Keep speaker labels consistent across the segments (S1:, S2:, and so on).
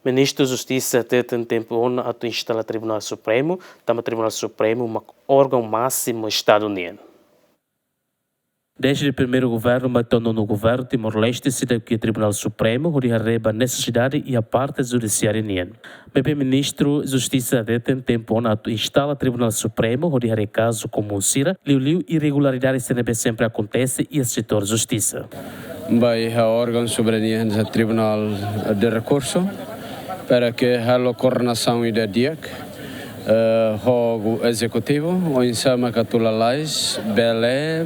S1: Ministro da Justiça tem tempo onde a instala Tribunal Supremo, também Tribunal Supremo, um órgão máximo do Estado Unido. Desde o primeiro governo, matando no governo Timor-Leste, se que o Tribunal Supremo recebe a necessidade e a parte judiciária união. O ministro da Justiça tem tempo onde instala o Tribunal Supremo, onde caso como o Cira, liu irregularidades sempre acontece e o setor justiça.
S2: Vai a órgão soberania do Tribunal de Recurso para que a coordenação e da DIAC o executivo ou em cima que tu leis belé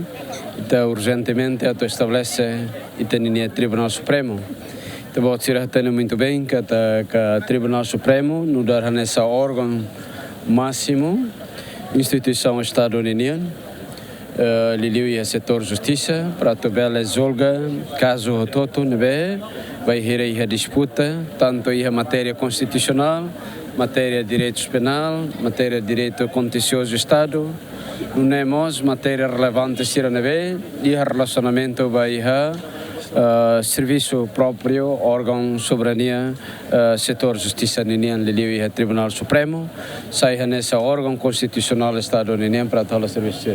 S2: então urgentemente tu estabelece e tem o Tribunal Supremo. Então pode ser até muito bem que o Tribunal Supremo no dar nesse órgão máximo instituição Estado União Liliu e setor justiça para tu bela julga caso todo nebe vai ir a disputa tanto em matéria constitucional, matéria de direito penal, matéria de direito contencioso do Estado, não é mais matéria relevante se nebe e o relacionamento vai serviço próprio órgão soberania setor justiça União Liliu e Tribunal Supremo sai nesse órgão constitucional Estado União para todo o serviço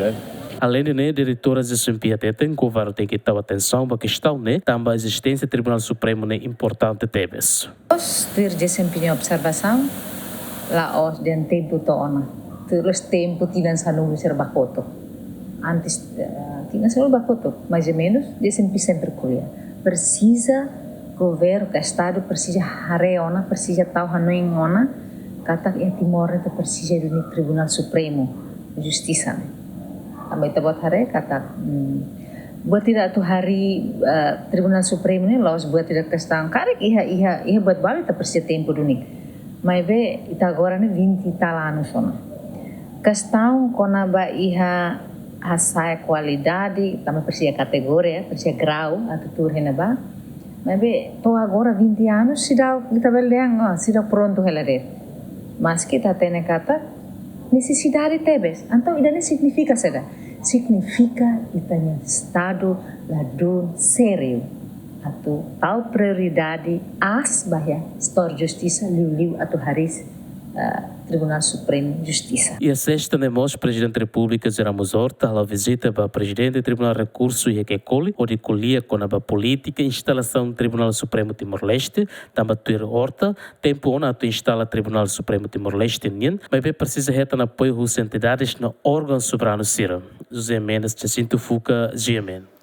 S1: Além de diretoras de SMPT, tem governo tem que dar atenção para a questão, também a existência do Tribunal Supremo é importante teves.
S3: Ter desempenho observação, lá os den tempo toona, terus tempo tidak sanu ser bakoto. Antes tidak sanu bakoto, mais ou menos desempenho sempre kuliah. Precisa governo, Estado precisa hareona, precisa tahu hanuingona, kata yang Timor itu precisa do Tribunal Supremo, Justiça. Também kita buat hari kata buat tidak tu hari Tribunal Supremo ni lawas buat tidak kestang karek iha buat balik tak persia tempo dunik mas be ita agora ni 20 talano sona kestang kona ba iha hasai qualidade também persia kategori persia grau atau turhena ba mas be to agora 20 anos sidau kita beleng sidau pronto helare mas kita tene kata necessidade tebes. Então, isso não significa seda. Significa itanya Estado ladun sério. Atau tal prioridade as bahaya Store Justiça liu atau haris Tribunal Supremo Justiça.
S1: E a sexta nemos Presidente da República Ramos Horta a visita para Presidente do Tribunal de Recurso e Ekekoli, onde colia com a política instalação do Tribunal Supremo Timor-Leste, também tuir Horta, tempo onde tu instala o Tribunal Supremo Timor-Leste, mas precisa reta no apoio das entidades no órgão soberano Cira. José Mendes, Jacinto Fuca, GMN.